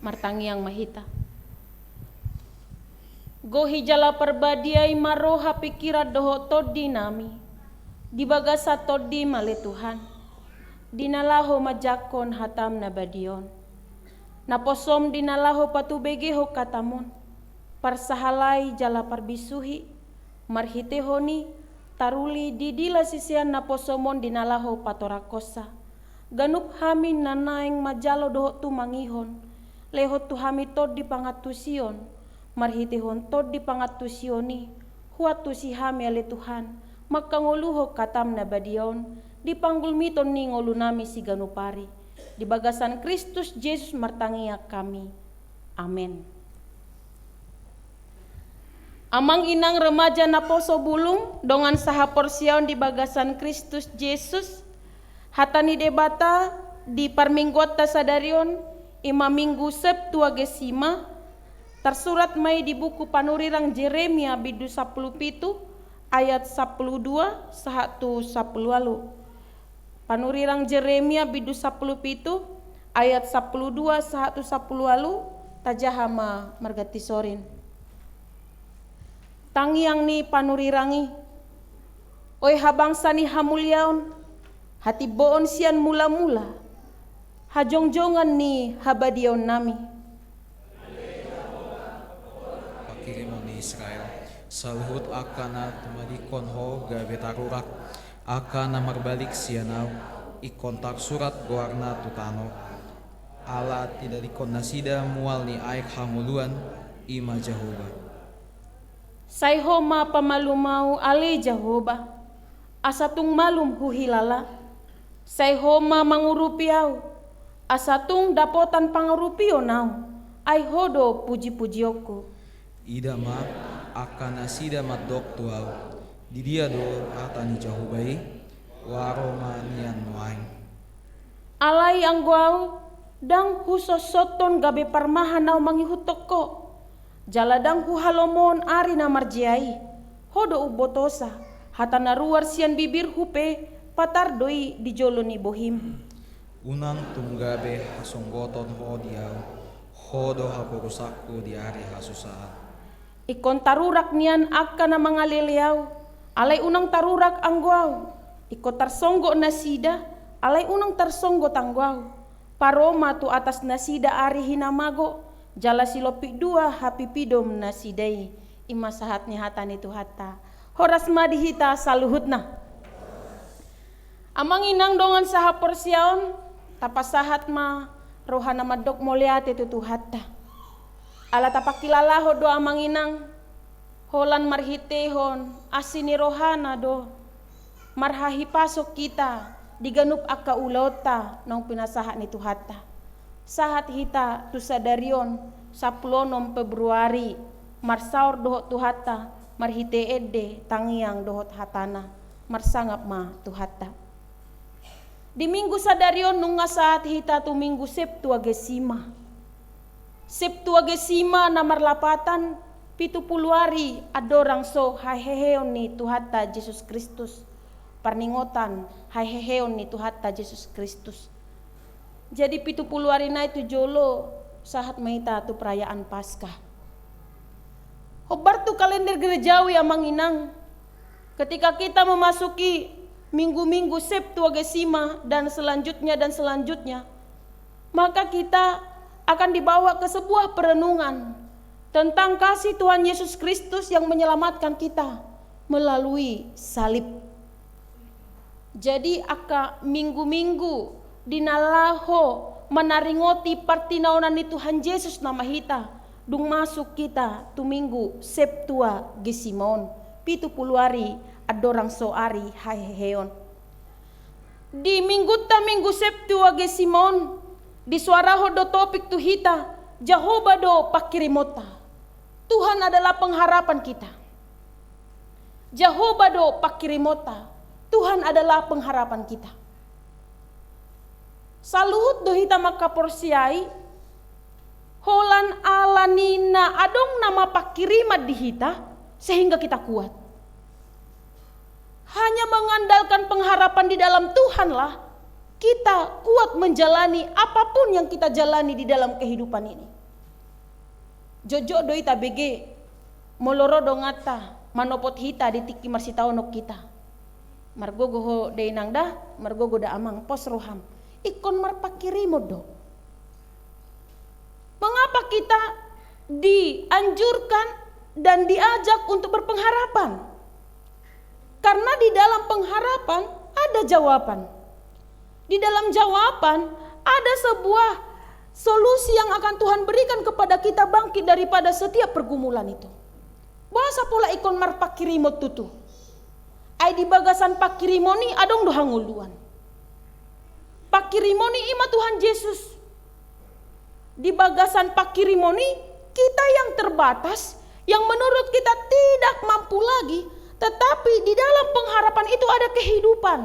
martangi yang mahita. Gohi jala perbadiai maroha pikira doho todi nami. Dibagasa todi male Tuhan. Dinalaho majakon hatam na badion. Naposom dinalaho patubegeho katamon. Parsahalai jala parbisuhi. Marhitehoni taruli didila sisian naposomon dinalaho patorakosa. Ganup hamin nanaeng majalo doho tu mangihon. Leho tu hami tod di pangatusion. Marhitehon tod di pangatusioni. Huatu si hami ale Tuhan. Makanguluho katam na badion. Di panggulmiton ni ngolu nami si ganupari. Di bagasan Kristus Yesus martangia kami. Amen. Amang inang remaja na poso bulung dongan saha porsiaon di bagasan Kristus Yesus. Hatani debata di parminggota sadarion ima minggu Sabtu agesima. Tersurat mai di buku panurirang Jeremia bidu 10 ayat 12 sahatu 10 alu. Panurirang Jeremia bidu 10 ayat 12 sahatu 10 alu tajahama margati sorin. Tangiang ni panurirangi. Oi habangsa ni hamulyaon. Hati boon sian mula-mula. Hajongjongan ni habadion nami. Pakirimon ni Israel. Saluhut akana tumadikon ho gabe tarurak. Akana marbalik sianaw. Ikontak surat goarna tutano. Ala tidak dikon nasida mual ni aik hamuluan ima Jehovah. Sayhoma pamalumau ale Jehovah. Asatung malum huhilala. Sayhoma mangurupiau. Asatung dapotan pangurupio nau. Ai hodo puji-pujioko. Ida ma akan asida madok tuau. Di dia do atani Jehovah waroma nian wain. Alai angguau dang husos soton gabe parmahan nau mangihutoko. Jaladang hu halomon ari na marjiai. Hodo ubotosa. Hatana ruar sian bibir hupe patardoi di joloni bohim. Unang tunggabe hasonggoton ho diau. Hodo hapurusaku di ari hasusahan. Ikon tarurak nian akan na mangaleleau. Alai unang tarurak angguau. Iko tarsonggo nasida. Alai unang tarsonggo tangguau. Paroma tu atas nasida ari hinamago. Jala silopik dua hapipidom nasidai. Ima sahatnya hatan itu hata. Horas madihita saluhutna. Amang inang dongan saha porsiaon. Tapasahat ma rohana madok moliate tutu hata. Ala tapakilalaho do amang inang. Holan marhitehon asini rohana do. Marhahi pasok kita. Diganup aka ulota nang pinasahat ni tuhata. Sahat hita tu sadarion 10 Februari. Marsaur dohot tuhata. Marhite ede tangiang dohot hatana. Marsangap ma tuhata. Di minggu sadarion nunga saat hita tu minggu Septuagesima. Septuagesima na marlapatan 70 hari adorang so haheheon ni tuhata Yesus Kristus. Parningotan haheheon ni tuhata Yesus Kristus. Jadi 70 hari na itu jolo sahat maita tu perayaan Paskah. Hobar tu kalender gerejawi amang inang. Ketika kita memasuki minggu-minggu Septuagesima dan selanjutnya, maka kita akan dibawa ke sebuah perenungan tentang kasih Tuhan Yesus Kristus yang menyelamatkan kita melalui salib. Jadi aka minggu-minggu dinalaho menaringoti partinaonan ni Tuhan Yesus nama hita dung masuk kita tu minggu Septuagesimon 70 hari adorang soari haheheon. Di minggu Septuagesimon di suara hodo topik tu hita Jehovah do pakirimota. Tuhan adalah pengharapan kita. Jehovah do pakirimota. Tuhan adalah pengharapan kita. Saluhut do hita maka porsiai. Holan alanina adong nama pakirimat di hita sehingga kita kuat. Hanya mengandalkan pengharapan di dalam Tuhanlah kita kuat menjalani apapun yang kita jalani di dalam kehidupan ini. Jojo doi tabege moloro dongata manopot hita di tiki marsitao nok kita. Margogo ho dei nangda, margogo da amang pos roham. Ikon marpakirimo do. Mengapa kita dianjurkan dan diajak untuk berpengharapan? Karena di dalam pengharapan ada jawaban. Di dalam jawaban ada sebuah solusi yang akan Tuhan berikan kepada kita bangkit daripada setiap pergumulan itu. Bahasa pula ikon marpakirimo tutu. Ai di bagasan pakirimoni adong do hanguluan. Pakirimoni ima Tuhan Yesus. Di bagasan pakirimoni kita yang terbatas, yang menurut kita tidak mampu lagi, tetapi di dalam pengharapan itu ada kehidupan.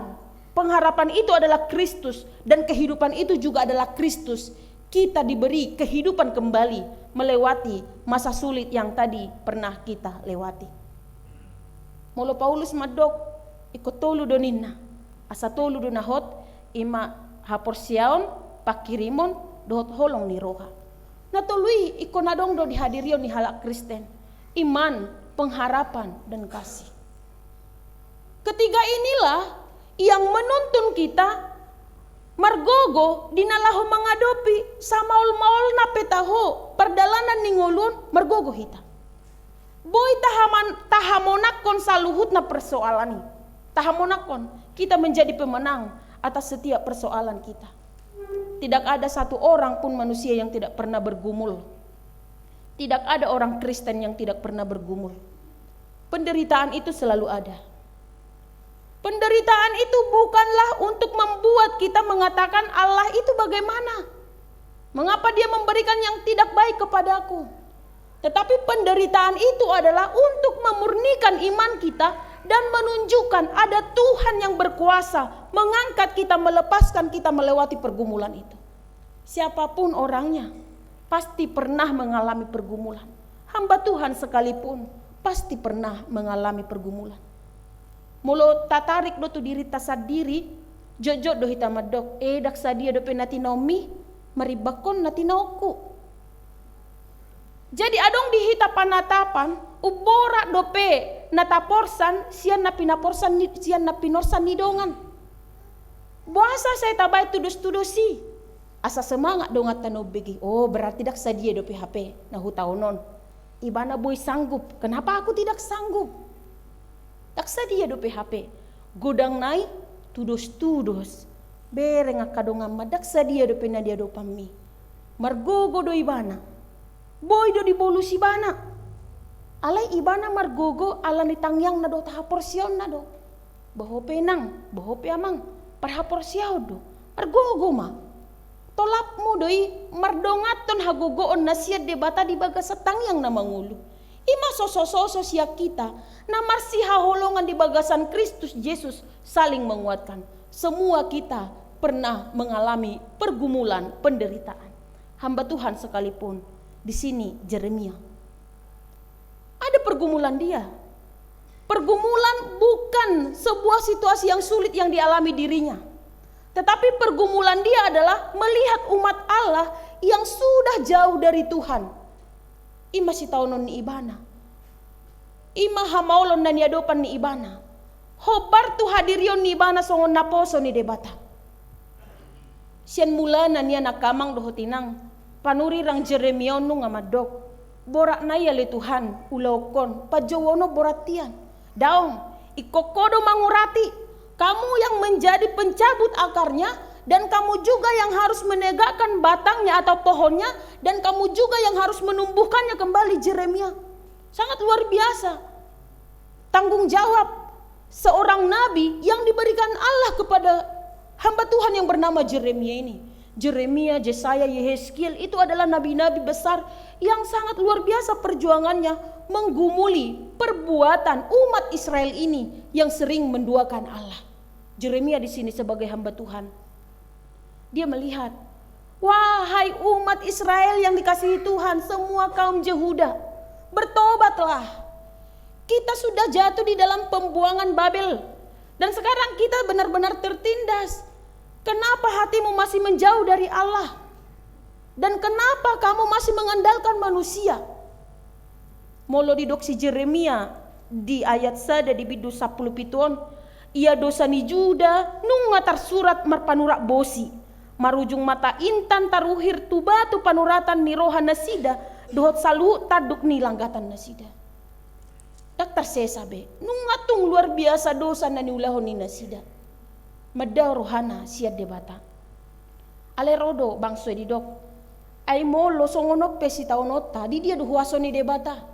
Pengharapan itu adalah Kristus dan kehidupan itu juga adalah Kristus. Kita diberi kehidupan kembali melewati masa sulit yang tadi pernah kita lewati. Molo Paulus madok ikut tolu doninna. Asa tolu donahot ima haporsiaon pakirimon dohot holong ni roha. Natului ikon adong do dihadirion ni halak Kristen. Iman, pengharapan dan kasih. Ketiga inilah yang menuntun kita margogo dinalaho mengadopi samaul-maul na petaho perdalanan ningulun margogo hita. Boy tahamonakon saluhut na persoalan ini. Tahamonakon kita menjadi pemenang atas setiap persoalan kita. Tidak ada satu orang pun manusia yang tidak pernah bergumul. Tidak ada orang Kristen yang tidak pernah bergumul. Penderitaan itu selalu ada. Penderitaan itu bukanlah untuk membuat kita mengatakan Allah itu bagaimana. Mengapa dia memberikan yang tidak baik kepadaku. Tetapi penderitaan itu adalah untuk memurnikan iman kita dan menunjukkan ada Tuhan yang berkuasa mengangkat kita, melepaskan kita melewati pergumulan itu. Siapapun orangnya pasti pernah mengalami pergumulan. Hamba Tuhan sekalipun pasti pernah mengalami pergumulan. Mulo tatarik do tu diri tasad diri, jojo do hitamadok, dak sadia do penatinomi, maribakon natinoku. Jadi adong dihita panatapan, ubora dope nataporsan, sian napinaporsan, sian napinorsan nidongan. Bahasa saya tabai tudus-tudusi. Asa semangat dongat tanobegi. Oh berarti dak sadia do PHP na hutaunon. Ibana boy sanggup. Kenapa aku tidak sanggup? Tak sadia do PHP. Godang nai tudus-tudus. Bereng akadongan madak sadia do penadia do pami. Margogo do ibana. Boy do dibolusi bana. Alai ibana margogo ala ni tangyang na do tahaporsiyon na do. Bahope nang, bahope amang. Parhaporsiyaw do. Margogo ma. Tolap mo doi mardongaton hagogoon na siya debata di baga sa tangyang na mangulu. Ima soso-soso siya kita na marsihaholongan di bagasan Kristus Yesus saling menguatkan. Semua kita pernah mengalami pergumulan, penderitaan. Hamba Tuhan sekalipun di sini Yeremia. Ada pergumulan dia. Pergumulan bukan sebuah situasi yang sulit yang dialami dirinya. Tetapi pergumulan dia adalah melihat umat Allah yang sudah jauh dari Tuhan. Ima si taunon ni ibana. Ima hamaulon na niadopan ni ibana. Hobar tu hadirion ni ibana songon naposo ni debata. Sian mula na niya nakamang dohotinang. Panuri rang Yeremia nung ngamadok. Borak na yali Tuhan ulokon. Pajowono boratian. Daong ikokodo mangurati. Kamu yang menjadi pencabut akarnya dan kamu juga yang harus menegakkan batangnya atau pohonnya dan kamu juga yang harus menumbuhkannya kembali. Yeremia sangat luar biasa tanggung jawab seorang nabi yang diberikan Allah kepada hamba Tuhan yang bernama Yeremia ini. Yeremia, Yesaya, Yehezkiel itu adalah nabi-nabi besar yang sangat luar biasa perjuangannya menggumuli perbuatan umat Israel ini yang sering menduakan Allah. Yeremia di sini sebagai hamba Tuhan. Dia melihat, wahai umat Israel yang dikasihi Tuhan, semua kaum Yehuda, bertobatlah. Kita sudah jatuh di dalam pembuangan Babel dan sekarang kita benar-benar tertindas. Kenapa hatimu masih menjauh dari Allah? Dan kenapa kamu masih mengandalkan manusia? Molo di doksi Jeremia di ayat sada di bidu 10 pituon, ia dosa ni Juda nung matar surat marpanurak bosi, marujung mata intan taruhir tu batu panuratan ni rohan nasida, dohot salu taduk ni langgatan nasida. Daktar sesabe, nung ngatung luar biasa dosa na niulahon ni nasida. Madaw rohana siad debata. Ale rodo bangso di dok. Ay molo songonop pesi taonota di dia duhuaso ni debata.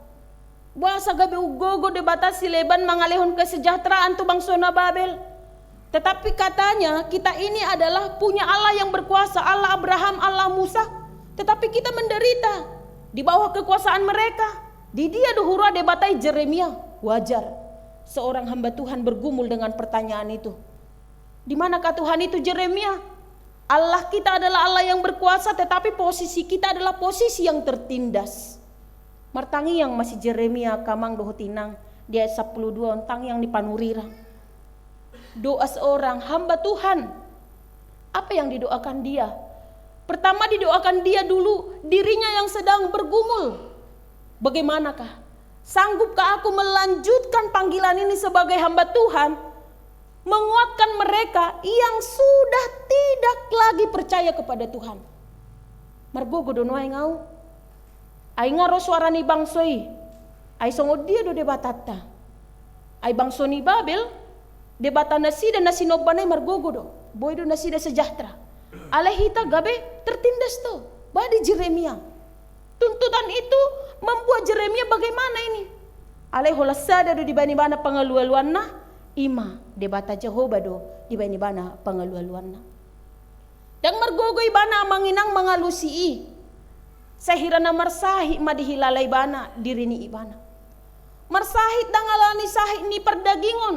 Bahasa gabe ugogo debata sileban mangalehon kesejahteraan tu bangso na Babel. Tetapi katanya kita ini adalah punya Allah yang berkuasa, Allah Abraham, Allah Musa. Tetapi kita menderita di bawah kekuasaan mereka. Di dia duhura debatai Jeremia. Wajar seorang hamba Tuhan bergumul dengan pertanyaan itu. Di manakah Tuhan itu Jeremia? Allah kita adalah Allah yang berkuasa, tetapi posisi kita adalah posisi yang tertindas. Martangi yang masih Jeremia kamang dohotinang di ayat 12 tentang yang dipanurira. Doa seorang hamba Tuhan. Apa yang didoakan dia? Pertama didoakan dia dulu dirinya yang sedang bergumul. Bagaimanakah? Sanggupkah aku melanjutkan panggilan ini sebagai hamba Tuhan? Menguatkan mereka yang sudah tidak lagi percaya kepada Tuhan. Margogo dono ay ngau. Ay ngaro suara ni bangsoi. Ay songo dia do debatata. Ay bangso ni Babel debata nasida nasinobanay margogo do. Boy do nasida sejahtera. Alehita gabe tertindas to. Badi Jeremia. Tuntutan itu membuat Jeremia bagaimana ini? Aleh holasada do dibani-bana pangalualuan na. Ima debata Jehovah do di bani bana pangalualuanna. Dan margogo ibana manginang mangalusii. Sahirana marsahi madihilalay bana dirini ibana. Marsahit dangalani sahit ni perdagingon.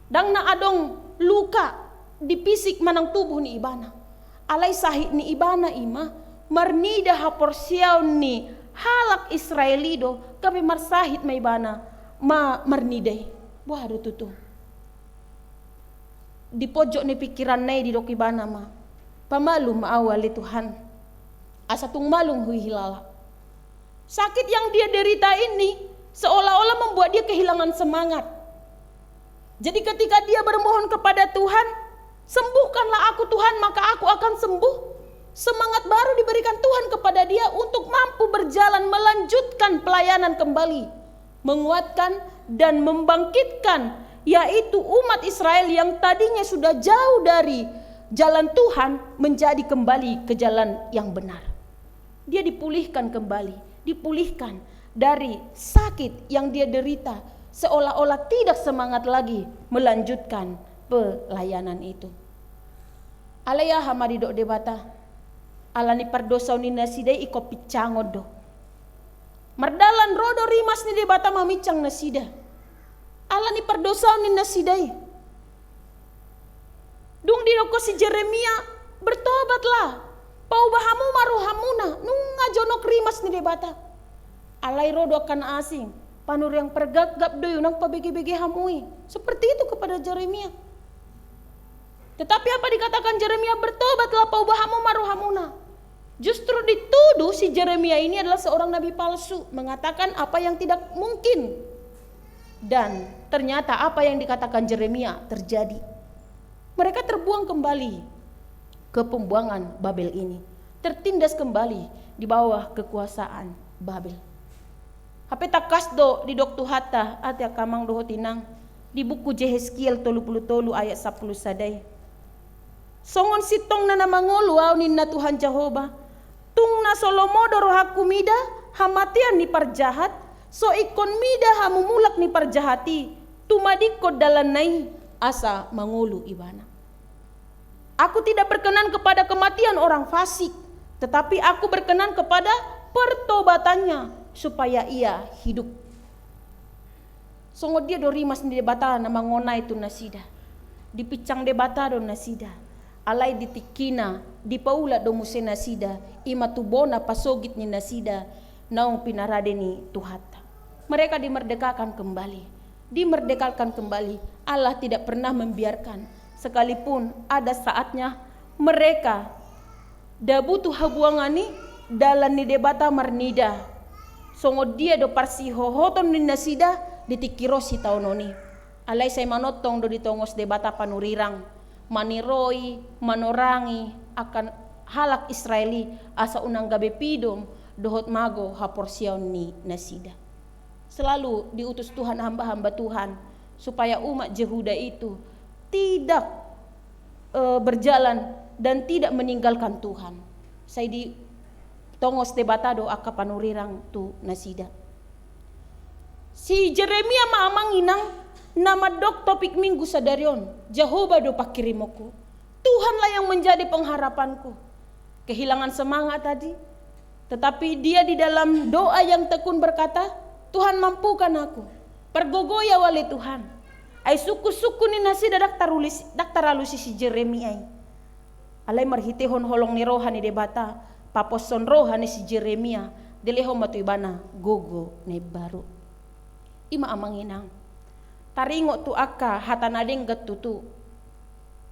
Dang na adong luka di pisik manang tubuh ni ibana. Alay sahit ni ibana ima marnida haporsiaw ni halak Israelido kabe marsahit may ibana marniday. Wah aduh tutu. Di pojok ni pikiran nai di doki bana ma. Pamalu maawali Tuhan. Asa tung malung hui hilala. Sakit yang dia derita ini seolah-olah membuat dia kehilangan semangat. Jadi ketika dia bermohon kepada Tuhan, sembuhkanlah aku Tuhan maka aku akan sembuh. Semangat baru diberikan Tuhan kepada dia untuk mampu berjalan melanjutkan pelayanan kembali. Menguatkan dan membangkitkan yaitu umat Israel yang tadinya sudah jauh dari jalan Tuhan menjadi kembali ke jalan yang benar. Dia dipulihkan kembali, dipulihkan dari sakit yang dia derita, seolah-olah tidak semangat lagi melanjutkan pelayanan itu. Alaya hamadi dok debata, alani pardosa ni nasidai iko picangod do. Mardalan rodo rimas ni debata mamicang nasida. Ala ni pardosa ni nasidai. Dung dinoko si Jeremia bertobatlah. Paubahamu maruhamuna nunga jonok rimas ni debata. Alai rodo akan asing. Panur yang pergagap doyo nang pabege-bege hamui. Seperti itu kepada Jeremia. Tetapi apa dikatakan Jeremia bertobatlah paubahamu maruhamuna. Justru dituduh si Jeremia ini adalah seorang nabi palsu, mengatakan apa yang tidak mungkin. Dan ternyata apa yang dikatakan Jeremia terjadi. Mereka terbuang kembali ke pembuangan Babel ini. Tertindas kembali di bawah kekuasaan Babel. Hape takasdo di doktu hatta atia kamang dohotinang di buku Yehezkiel 33 ayat 10 sadai. Songon sitong na namangolo aw ninna Tuhan Jehovah. Tung na Solomodo rohaku mida hamatian ni parjahat so ikon mida hamumulak ni parjahati tumadikod dalanay asa mangulu ibana. Aku tidak berkenan kepada kematian orang fasik, tetapi aku berkenan kepada pertobatannya supaya ia hidup. Songo dia do rimas ni debata na mangona itu nasida. Dipicang debata do nasida. Alay ditikina di paula do muse nasida ima tubona pasogit ni nasida naung pinarade ni tuhata. Mereka dimerdekakan kembali. Dimerdekakan kembali. Allah tidak pernah membiarkan sekalipun ada saatnya mereka dabutu habuangani dalam ni debata marnida songo dia do parsi hohoton ni nasida ditikiro si taunoni. Alai saya manotong do ditongos debata panurirang maniroi manorangi akan halak Israeli asa unang gabe pidom dohot mago haporsiaon ni nasida. Selalu diutus Tuhan hamba-hamba Tuhan supaya umat Yehuda itu tidak berjalan dan tidak meninggalkan Tuhan. Saya di tongos debatado aka panurirang tu nasida. Si Jeremia maamanginang nama dok topik minggu sadarion Jehovah do pakirimoku. Tuhanlah yang menjadi pengharapanku. Kehilangan semangat tadi, tetapi dia di dalam doa yang tekun berkata, Tuhan mampukan aku. Pergogoya wale Tuhan. Ai suku-suku ni nasida daktaralusi si Jeremia. Alai marhitehon holong ni rohani debata, paposon rohani si Jeremia, deleho matu ibana gogo ne baru. Ima amanginang. Taringo tu aka hatanadeng gatutu.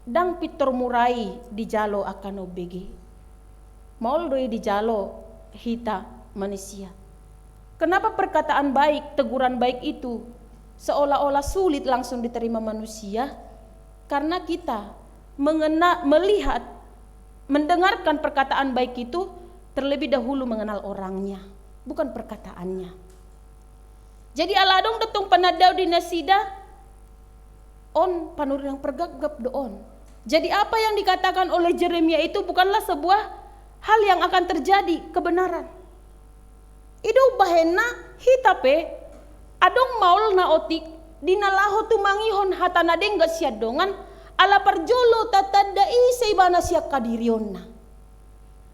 Dang pitor murai di jalo akan obege. Maul doi di jalo hita manusia. Kenapa perkataan baik, teguran baik itu seolah-olah sulit langsung diterima manusia? Karena kita melihat, mendengarkan perkataan baik itu terlebih dahulu mengenal orangnya, bukan perkataannya. Jadi aladong datang panadaw di nasida on panurang pergagap doon. Jadi apa yang dikatakan oleh Jeremia itu bukanlah sebuah hal yang akan terjadi, kebenaran. Ido bahena hitape adong maul na otik dinalaho tumangihon hatana dengga siadongan ala perjolo tatanda isay bana siya kadirionna.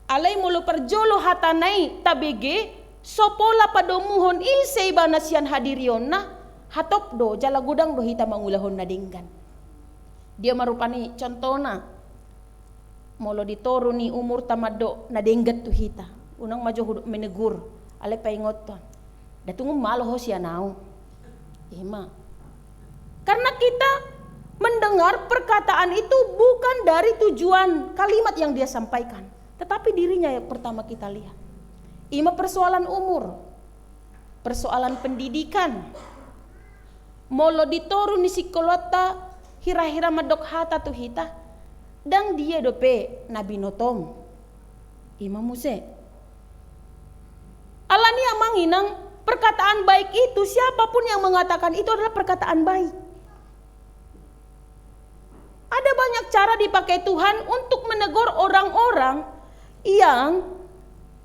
Alay mulo perjolo hatanay tabege sopola padomuhon isay bana siyan hadirionna hatop do jala gudang do hita mangulahon na denggan. Dia marupani contona molo ditoro ni umur tamado na denggat tu hita. Unang majo menegur. Ale paingoton. Datungum malo siya nao. Ima. Karena kita mendengar perkataan itu bukan dari tujuan kalimat yang dia sampaikan, tetapi dirinya yang pertama kita lihat. Ima persoalan umur, persoalan pendidikan. Molo ditoru ni sikolota hira-hira madok hata tu hita. Dang dia dope nabi notom. Ima muse. Alani amanginang perkataan baik itu siapapun yang mengatakan itu adalah perkataan baik. Ada banyak cara dipakai Tuhan untuk menegur orang-orang yang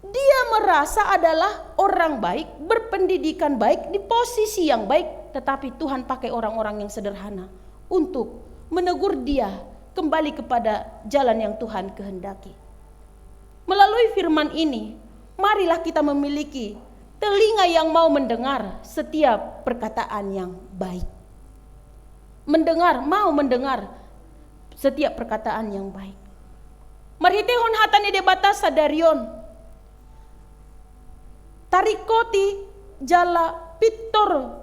dia merasa adalah orang baik, berpendidikan baik, di posisi yang baik, tetapi Tuhan pakai orang-orang yang sederhana untuk menegur dia kembali kepada jalan yang Tuhan kehendaki. Melalui firman ini, marilah kita memiliki telinga yang mau mendengar setiap perkataan yang baik. Mau mendengar setiap perkataan yang baik. Marhitehon hatani debata sadarion. Tarikoti jala pitor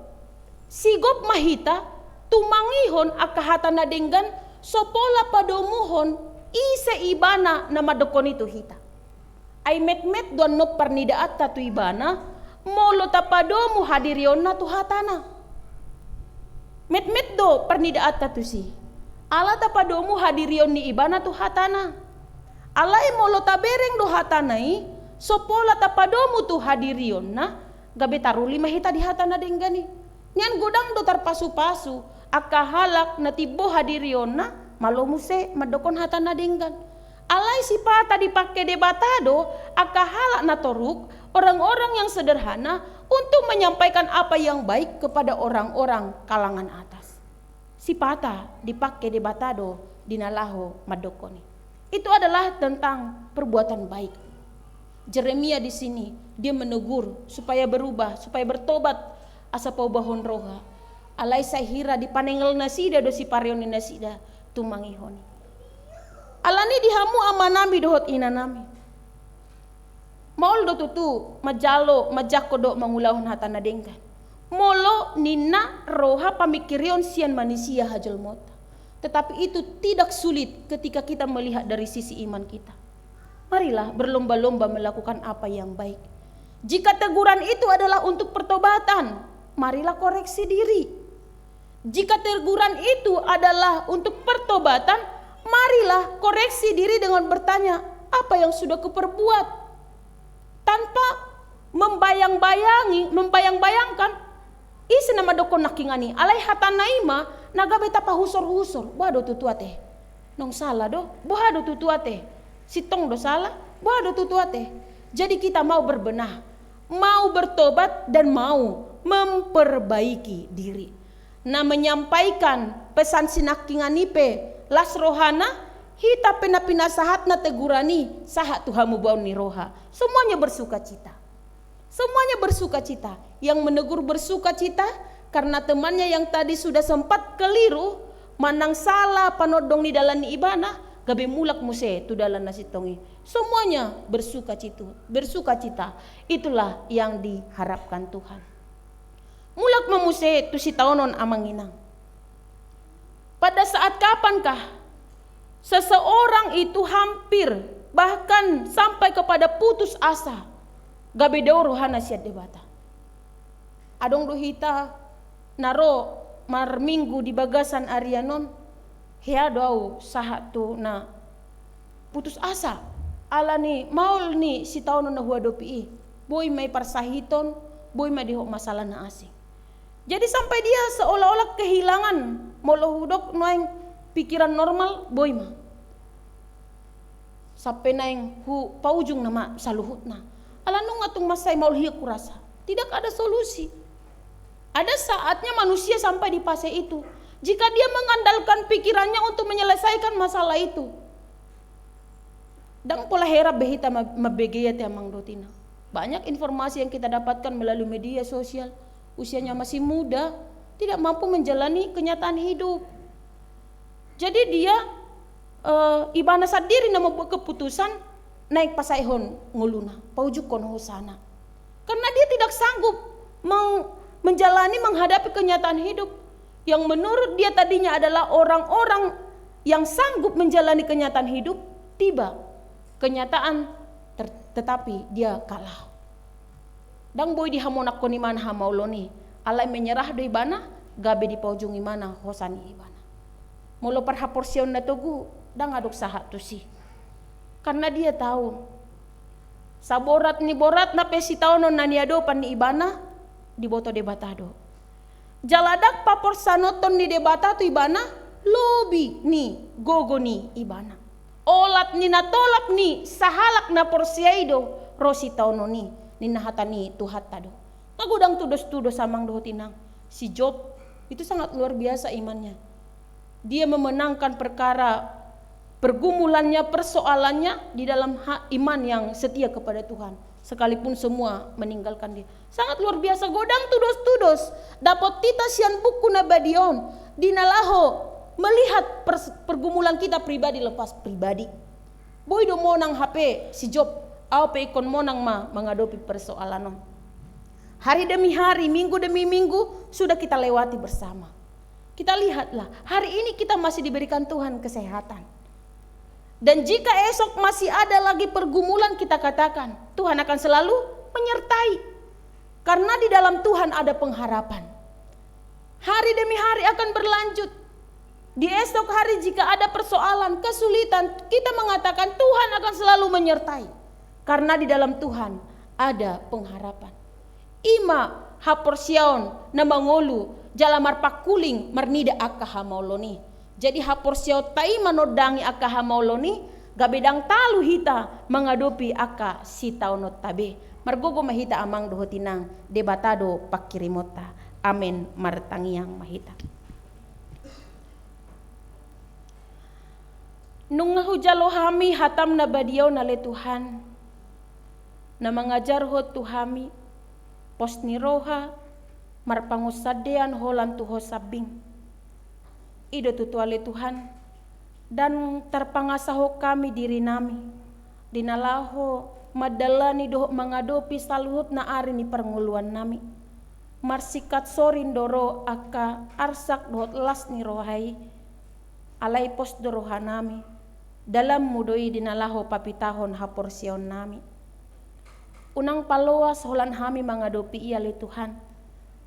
sigop mahita tumangihon akahatana denggan sopola padomuhon ise ibana na madokon itu hita. Ay met-met doon no parnidaat tatu ibana molo tapadomu hadirion na tuhatana. Met-met do parnidaat tatu si. Ala tapadomu hadirion ni ibana tuhatana. Alay molo tabereng do hatanai sopola tapadomu tu hadirion na gabe taruli mahita di hatana denggani. Nyan godang do tarpasu-pasu akahalak na tibo hadirion na malomuse madokon hatana denggan. Alay si pata dipakai debatado akahalak na toruk orang-orang yang sederhana untuk menyampaikan apa yang baik kepada orang-orang kalangan atas. Si pata dipakai debatado dinalaho madokoni. Itu adalah tentang perbuatan baik. Jeremia di sini dia menegur supaya berubah, supaya bertobat asa paubahon roha. Alay sahira dipanengel nasida do si parion nasida tumangihoni. Alani dihamu amanami dohot inanami. Maul do tutu majalo majako do mangulahon hatana denggan. Molo nina roha pamikirion sian manusia hajal mota. Tetapi itu tidak sulit ketika kita melihat dari sisi iman kita. Marilah berlomba-lomba melakukan apa yang baik. Jika teguran itu adalah untuk pertobatan, marilah koreksi diri. Jika teguran itu adalah untuk pertobatan, marilah koreksi diri dengan bertanya, apa yang sudah kuperbuat? Tanpa membayangkan, isi nama dokon nakingani, alai hatan naima, naga beta pahusor-husor, bohado tutuate. Nong salah do, bohado tutuate. Sitong do salah, bohado tutuate. Jadi kita mau berbenah, mau bertobat dan mau memperbaiki diri. Nah, menyampaikan pesan sinakinganipe las rohana hita pena sahat na tegurani sahat Tuhamu baun ni roha. Semuanya bersuka cita. Semuanya bersuka cita. Yang menegur bersuka cita karena temannya yang tadi sudah sempat keliru, manang salah panodong di dalam ibana, gabe mulak muse tu dalam nasi tongi. Semuanya bersuka cita. Itulah yang diharapkan Tuhan. Mulak memuse tu si taonon amanginang. Pada saat kapankah seseorang itu hampir bahkan sampai kepada putus asa, gabe dauro hana siat debata. Adong dohita naro mar minggu di bagasan Arianon, hea doau sahat tu na putus asa. Ala ni maul ni si taonon na huadopi boy may parsahiton, boy may dihok masalah na asing. Jadi sampai dia seolah-olah kehilangan molohudok noeng pikiran normal boy ma. Sampai naeng hu paujung nama saluhutna. Ala nung atung masai maul hiya kurasa. Tidak ada solusi. Ada saatnya manusia sampai di fase itu. Jika dia mengandalkan pikirannya untuk menyelesaikan masalah itu. Dan pola hera behita mabegeya te amang dotina. Banyak informasi yang kita dapatkan melalui media sosial. Usianya masih muda, tidak mampu menjalani kenyataan hidup. Jadi dia ibana sadiri nama buat keputusan naik pasaihon nguluna, paujukon hosana. Karena dia tidak sanggup menghadapi kenyataan hidup yang menurut dia tadinya adalah orang-orang yang sanggup menjalani kenyataan hidup, tiba kenyataan tetapi dia kalah. Dang boy di hamonak ko ni mana hamauloni, alai menyerah do ibana, gabe di paujung imana hosani ibana. Molo parhaporsion na togu, dang aduk sahat tu si. Karena dia tahu, saborat ni borat na pesi taonon naniado pan ni ibana, di boto debatado. Jaladak papor sanoton ni debata tu ibana, lobi ni gogo ni ibana. Olat ni natolak ni sahalak na porsiaido rosi taononi. Ninahatani tuhat tado. Kagudang tudos samang dohotinang. Si Job itu sangat luar biasa imannya. Dia memenangkan perkara pergumulannya, persoalannya di dalam iman yang setia kepada Tuhan. Sekalipun semua meninggalkan dia. Sangat luar biasa. Godang tudos. Dapat tita sian buku nabadion. Dinalaho melihat pergumulan kita pribadi lepas pribadi. Boy do monang HP si Job. Au pe ikon monang menghadapi persoalan. Hari demi hari, minggu demi minggu sudah kita lewati bersama. Kita lihatlah, hari ini kita masih diberikan Tuhan kesehatan. Dan jika esok masih ada lagi pergumulan, kita katakan Tuhan akan selalu menyertai. Karena di dalam Tuhan ada pengharapan. Hari demi hari akan berlanjut. Di esok hari jika ada persoalan, kesulitan, kita mengatakan Tuhan akan selalu menyertai. Karena di dalam Tuhan ada pengharapan. Ima haporsiaon na mangolu jalamar pakuling marnida akaha mauloni. Jadi haporsiao tai manodangi akaha mauloni gabedang talu hita mengadopi aka si taunot tabe. Margogo mahita amang dohotinang debatado pakirimota. Amen martangiang mahita. Nung ngahujalo hami hatam na badiyaw na le Tuhan. Na mengajar ho tuhami pos ni roha marpangusadean holan tuho sabing ido tutuale Tuhan dan terpangasaho kami diri nami dinalaho madalani doh mengadopi saluhut na ari ni pernguluan nami marsikat sorin doro aka arsak dohot las ni rohai alai pos doroha nami dalam mudoi dinalaho papitahon haporsion nami. Unang paloas holan hami mangadopi ia le Tuhan.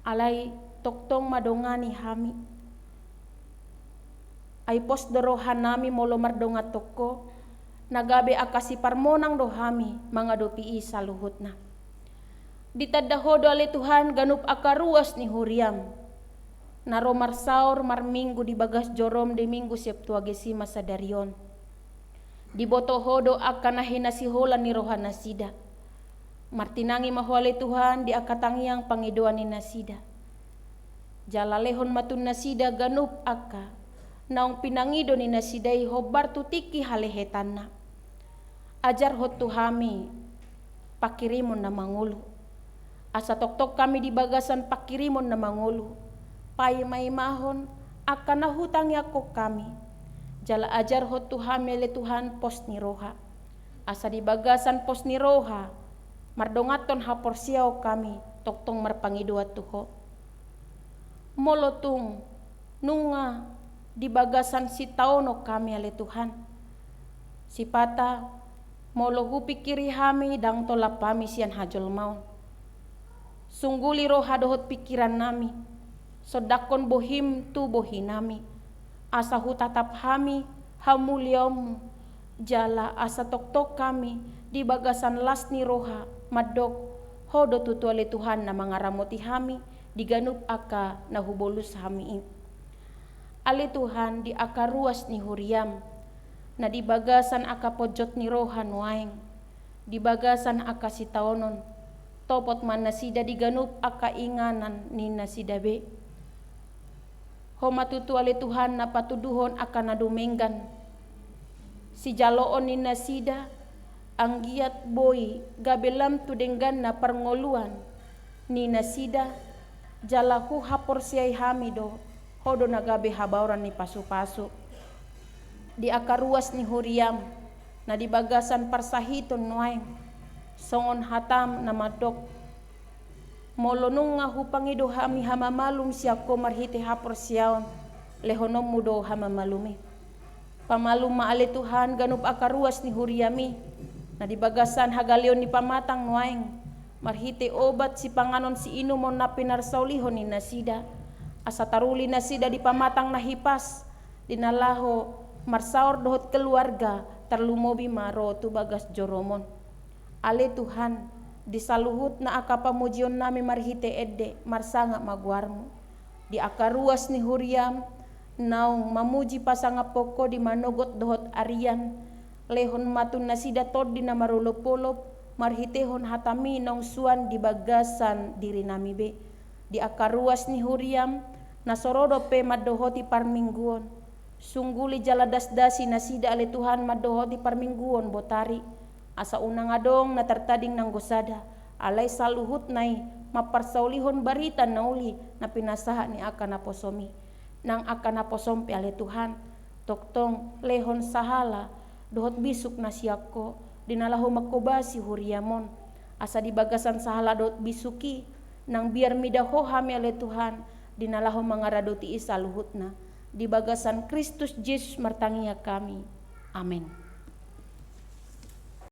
Alai toktong madongani hami. Ay pos dorohan nami molo mardonga toko. Nagabe akasi parmonang dohami mangadopi isa luhutna. Ditadahodo ale Tuhan ganup akaruas ni huriam. Naro marsaur marminggu di bagas jorom de minggu Septuagesima sadarion. Dibotohodo akan nahinasiholan ni rohana sida. Martinangi mahwale Tuhan di akatangiang pangidoan ni nasida. Jalalehon matun nasida ganup aka. Naong pinangido ni nasidai hobar tutiki halehetanna. Ajar hot tuhami pakirimon na mangulu. Asa tok-tok kami di bagasan pakirimon na mangulu. Pai may mahon akan nahutangi ako kami. Jala ajar hot tuhami le Tuhan pos ni roha. Asa di bagasan pos ni roha. Mardongaton hapor siaw kami tok-tong marpangidua tuho. Molotung nunga di bagasan si taono kami ale Tuhan. Sipata molo hupikiri hami dang tolap pami sian hajol maun. Sungguli roha dohot pikiran nami. Sodakon bohim tu bohinami. Asa hutatap hami hamuliamu. Jala asa tok-tok kami di bagasan las ni roha madok hodo tutu ale Tuhan na mangaramoti hami diganup aka nahubolus hami. Ale Tuhan di akaruas ni huriam, na di bagasan aka pojot ni rohan waeng, di bagasan aka sitaonon, topot man nasida diganup aka inganan ni nasidabe. Homatutu ale Tuhan na patuduhon aka nadumenggan, si jaloon ni nasida, ang giat boy gabelam tudenggan na parngoluan, ni nasida, jalahu hapor siyay hamido, hodo nagabe habauran ni pasu-pasu. Di akaruas ni huriam na di bagasan parsahiton nuaing songon hatam na madok. Molonong nga hupangido hami hamamalum siya ko marhite hapor siyaon lehonom mudo hamamalumi. Pamalum maale Tuhan ganup akaruas ni huriami na di bagasan hagalion ni pamatang nuaing marhite obat si panganon si inumon na pinarsaulihon ni nasida. Asa taruli na sida di pamatang nahipas, dinalaho marsaor dohot keluarga terlumobi maro tu bagas joromon. Ale Tuhan disaluhut na aka pamujion nami marhite edde marsanga magwarmu. Di akaruas ni huriam naong mamuji pasanga poko di manogot dohot arian. Lehon matun na sida tod di na marulopolop marhitehon hatami nong suan di bagasan diri nami be. Di akaruas ni huriam nasorodo pe madohoti parmingguon. Sungguli jaladasdasi nasida ale Tuhan madohoti parmingguon botari. Asa unang adong na tertading nang gosada. Alay saluhut nai maparsaulihon barita nauli na pinasaha ni akan naposomi. Nang akan naposompi ale Tuhan. Toktong lehon sahala dohot bisuk na siyako. Dinalaho makobasi huriamon. Asa di bagasan sahala dohot bisuki. Nang biar midaho hami ale Tuhan. Dinalaho mangaradoti isa luhutna. Di bagasan Kristus Yesus martangia kami. Amin.